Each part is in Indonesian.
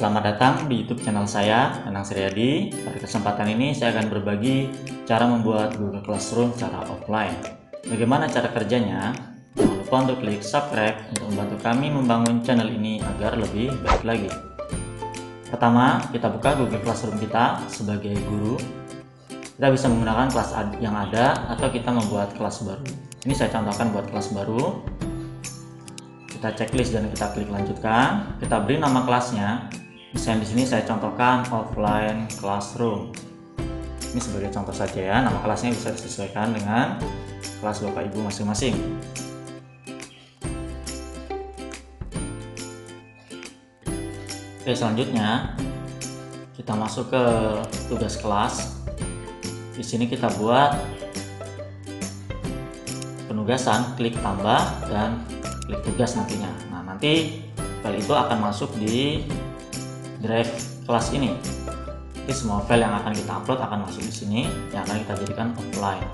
Selamat datang di YouTube channel saya, Anang Suryadi. Pada kesempatan ini saya akan berbagi cara membuat Google Classroom secara offline. Bagaimana cara kerjanya? Jangan lupa untuk klik subscribe untuk membantu kami membangun channel ini agar lebih baik lagi. Pertama, kita buka Google Classroom kita sebagai guru. Kita bisa menggunakan kelas yang ada atau kita membuat kelas baru. Ini saya contohkan buat kelas baru. Kita checklist dan kita klik lanjutkan. Kita beri nama kelasnya. Misalnya di sini saya contohkan offline classroom. Ini sebagai contoh saja ya. Nama kelasnya bisa disesuaikan dengan kelas Bapak Ibu masing-masing. Oke, selanjutnya kita masuk ke tugas kelas. Di sini kita buat penugasan, klik tambah dan klik tugas nantinya. Nah, nanti file itu akan masuk di drive kelas ini. Jadi semua file yang akan kita upload akan masuk di sini, yang akan kita jadikan offline.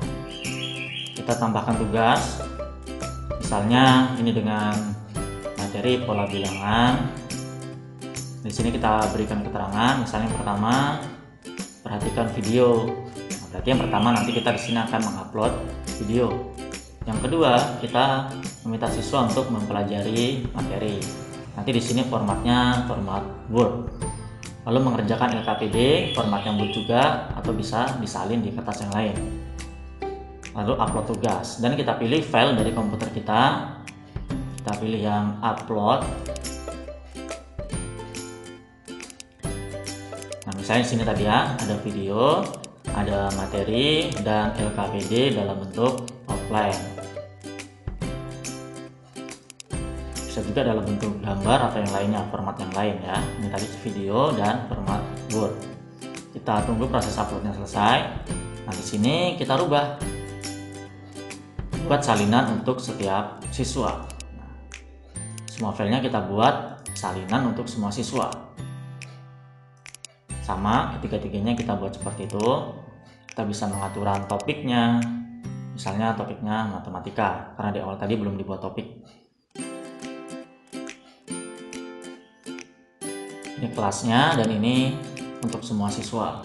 Kita tambahkan tugas, misalnya ini dengan materi pola bilangan. Di sini kita berikan keterangan, misalnya yang pertama, perhatikan video. Nah, berarti yang pertama nanti kita di sini akan mengupload video. Yang kedua, kita meminta siswa untuk mempelajari materi. Nanti di sini formatnya format Word. Lalu mengerjakan LKPD, format yang Word juga, atau bisa disalin di kertas yang lain. Lalu upload tugas, dan kita pilih file dari komputer kita. Kita pilih yang upload. Nah, misalnya di sini tadi ya, ada video, ada materi, dan LKPD dalam bentuk offline. Bisa juga dalam bentuk gambar atau yang lainnya, format yang lain ya. Ini tadi video dan format Word. Kita tunggu proses uploadnya selesai. Nah, di sini kita rubah, buat salinan untuk setiap siswa. Nah, semua filenya kita buat salinan untuk semua siswa. Sama, ketiga-tiganya kita buat seperti itu. Kita bisa mengaturan topiknya, misalnya topiknya matematika, karena di awal tadi belum dibuat topik. Ini kelasnya dan ini untuk semua siswa.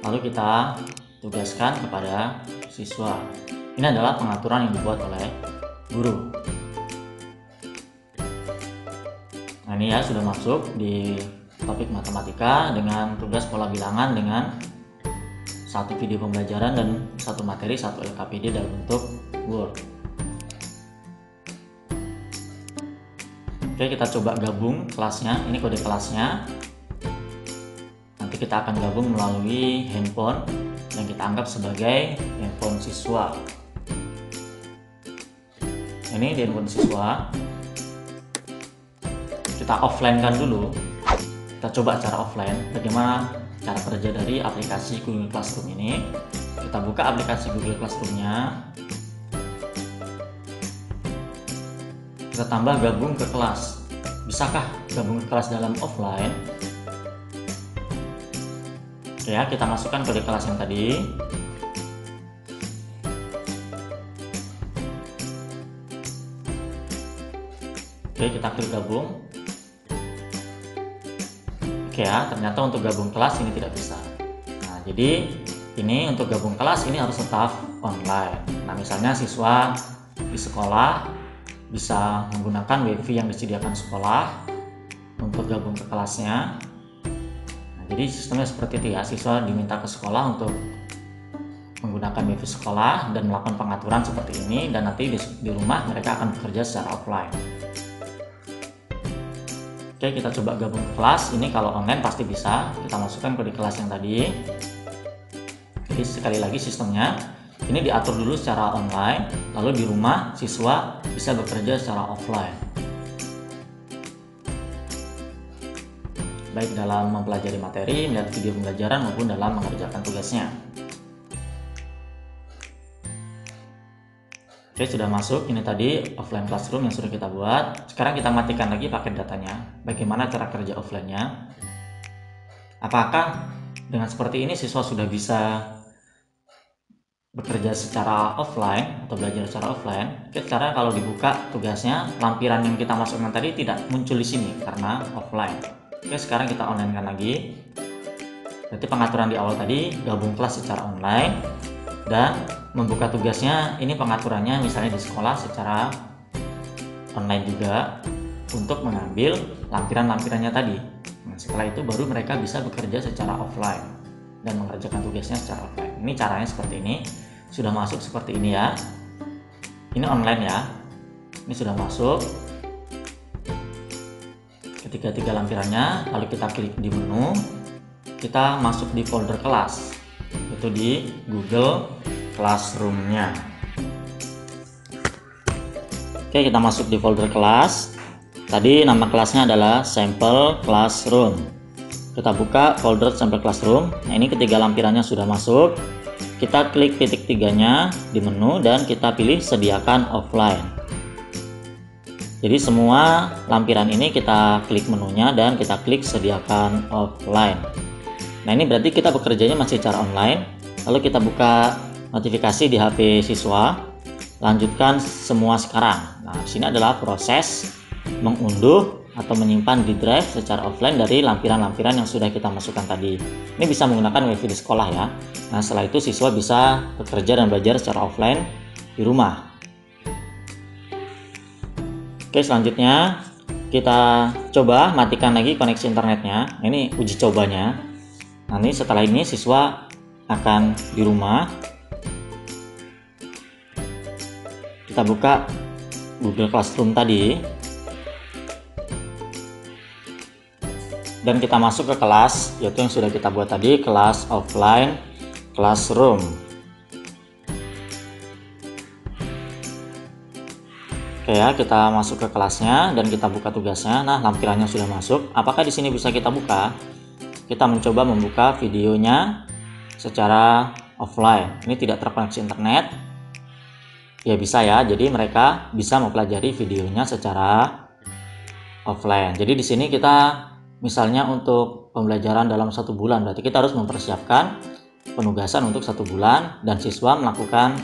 Lalu kita tugaskan kepada siswa. Ini adalah pengaturan yang dibuat oleh guru. Nah, ini ya sudah masuk di topik matematika dengan tugas pola bilangan dengan satu video pembelajaran dan satu materi, satu LKPD dalam bentuk Word. Oke, kita coba gabung kelasnya. Ini kode kelasnya. Nanti kita akan gabung melalui handphone yang kita anggap sebagai handphone siswa. Ini di handphone siswa. Kita offline kan dulu. Kita coba cara offline. Bagaimana cara kerja dari aplikasi Google Classroom ini. Kita buka aplikasi Google Classroom-nya. Kita tambah gabung ke kelas. Bisakah gabung ke kelas dalam offline? Oke ya, kita masukkan kode kelas yang tadi. Oke, kita klik gabung. Oke ya, ternyata untuk gabung kelas ini tidak bisa. Nah, jadi ini untuk gabung kelas ini harus tetap online. Nah, misalnya siswa di sekolah bisa menggunakan WiFi yang disediakan sekolah untuk gabung ke kelasnya. Nah, jadi sistemnya seperti itu ya, siswa diminta ke sekolah untuk menggunakan WiFi sekolah dan melakukan pengaturan seperti ini, dan nanti di rumah mereka akan bekerja secara offline. Oke, kita coba gabung ke kelas. Ini kalau online pasti bisa. Kita masukkan kode kelas yang tadi. Jadi sekali lagi sistemnya ini diatur dulu secara online, lalu di rumah siswa bisa bekerja secara offline, baik dalam mempelajari materi, melihat video pembelajaran, maupun dalam mengerjakan tugasnya. Oke, sudah masuk. Ini tadi offline classroom yang sudah kita buat. Sekarang kita matikan lagi paket datanya. Bagaimana cara kerja offline-nya? Apakah dengan seperti ini siswa sudah bisa bekerja secara offline atau belajar secara offline, oke, caranya kalau dibuka tugasnya, lampiran yang kita masukkan tadi tidak muncul di sini karena offline. Oke, sekarang kita online kan lagi. Berarti pengaturan di awal tadi gabung kelas secara online dan membuka tugasnya, ini pengaturannya misalnya di sekolah secara online juga untuk mengambil lampiran-lampirannya tadi. Nah, setelah itu baru mereka bisa bekerja secara offline dan mengerjakan tugasnya secara offline. Ini caranya seperti ini. Sudah masuk seperti ini ya. Ini online ya. Ini sudah masuk. Ketika tiga lampirannya, lalu kita klik di menu, kita masuk di folder kelas. Itu di Google Classroom-nya. Oke, kita masuk di folder kelas. Tadi nama kelasnya adalah Sampel Classroom. Kita buka folder Sampel Classroom. Nah, ini ketiga lampirannya sudah masuk. Kita klik titik tiganya di menu dan kita pilih sediakan offline. Jadi semua lampiran ini kita klik menunya dan kita klik sediakan offline. Nah, ini berarti kita bekerjanya masih secara online. Lalu kita buka notifikasi di HP siswa. Lanjutkan semua sekarang. Nah, di sini adalah proses mengunduh atau menyimpan di drive secara offline dari lampiran-lampiran yang sudah kita masukkan tadi. Ini bisa menggunakan WiFi di sekolah ya. Nah, setelah itu siswa bisa bekerja dan belajar secara offline di rumah. Oke, selanjutnya kita coba matikan lagi koneksi internetnya. Nah, ini uji cobanya. Nanti setelah ini siswa akan di rumah. Kita buka Google Classroom tadi dan kita masuk ke kelas, yaitu yang sudah kita buat tadi, kelas offline classroom. Oke ya, kita masuk ke kelasnya dan kita buka tugasnya. Nah, lampirannya sudah masuk. Apakah di sini bisa kita buka? Kita mencoba membuka videonya secara offline. Ini tidak terkoneksi internet. Ya bisa ya, jadi mereka bisa mempelajari videonya secara offline. Jadi di sini kita misalnya untuk pembelajaran dalam 1 bulan, berarti kita harus mempersiapkan penugasan untuk 1 bulan dan siswa melakukan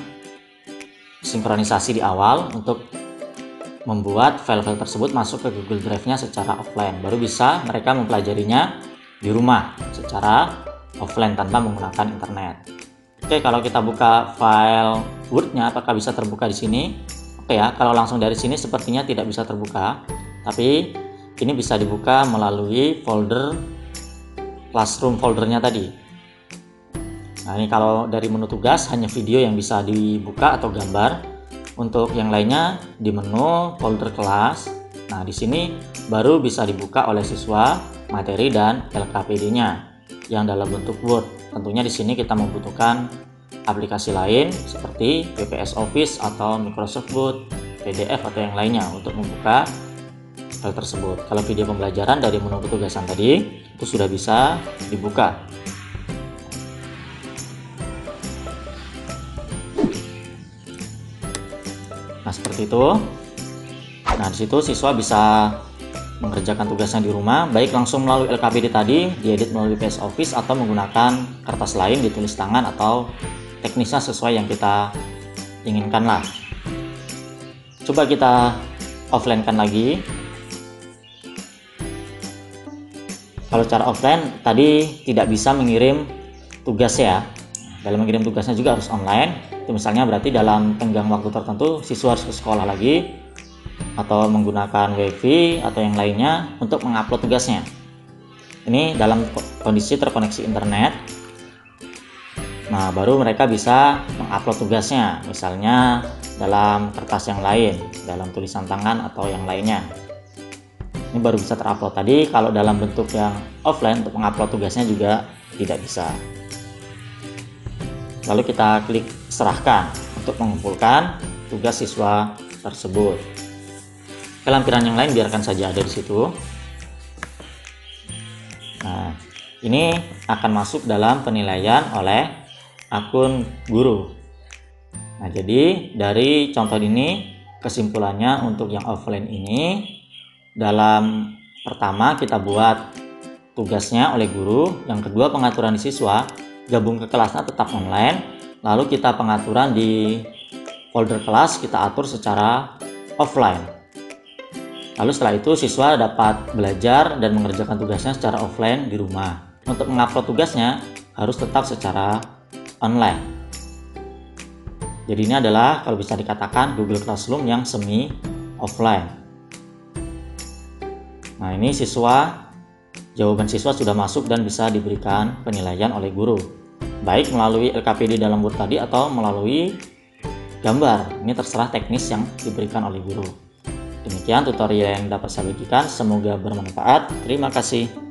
sinkronisasi di awal untuk membuat file-file tersebut masuk ke Google Drive-nya secara offline. Baru bisa mereka mempelajarinya di rumah secara offline tanpa menggunakan internet. Oke, kalau kita buka file Word-nya, apakah bisa terbuka di sini? Oke ya, kalau langsung dari sini sepertinya tidak bisa terbuka. Tapi ini bisa dibuka melalui folder Classroom foldernya tadi. Nah, ini kalau dari menu tugas hanya video yang bisa dibuka atau gambar. Untuk yang lainnya di menu folder kelas. Nah, di sini baru bisa dibuka oleh siswa materi dan LKPD-nya yang dalam bentuk Word. Tentunya di sini kita membutuhkan aplikasi lain seperti VPS Office atau Microsoft Word, PDF atau yang lainnya untuk membuka file tersebut. Kalau video pembelajaran dari menu petugasan tadi itu sudah bisa dibuka. Nah, seperti itu. Nah, di situ siswa bisa mengerjakan tugasnya di rumah, baik langsung melalui LKPD tadi, diedit melalui PS Office, atau menggunakan kertas lain ditulis tangan atau teknisnya sesuai yang kita inginkan lah. Coba kita offline kan lagi. Kalau cara offline tadi tidak bisa mengirim tugas ya. Dalam mengirim tugasnya juga harus online. Itu misalnya berarti dalam tenggang waktu tertentu siswa harus ke sekolah lagi atau menggunakan WiFi atau yang lainnya untuk mengupload tugasnya. Ini dalam kondisi terkoneksi internet. Nah, baru mereka bisa mengupload tugasnya, misalnya dalam kertas yang lain, dalam tulisan tangan atau yang lainnya. Ini baru bisa terupload. Tadi kalau dalam bentuk yang offline untuk mengupload tugasnya juga tidak bisa. Lalu kita klik serahkan untuk mengumpulkan tugas siswa tersebut. Lampiran yang lain biarkan saja ada di situ. Nah, ini akan masuk dalam penilaian oleh akun guru. Nah, jadi dari contoh ini kesimpulannya untuk yang offline ini, dalam pertama kita buat tugasnya oleh guru, yang kedua pengaturan di siswa, gabung ke kelasnya tetap online, Lalu kita pengaturan di folder kelas kita atur secara offline. Lalu setelah itu siswa dapat belajar dan mengerjakan tugasnya secara offline di rumah. Untuk mengupload tugasnya harus tetap secara online. Jadi ini adalah kalau bisa dikatakan Google Classroom yang semi offline. Nah, ini jawaban siswa sudah masuk dan bisa diberikan penilaian oleh guru, baik melalui LKPD dalam Word tadi atau melalui gambar. Ini terserah teknis yang diberikan oleh guru. Demikian tutorial yang dapat saya bagikan, semoga bermanfaat. Terima kasih.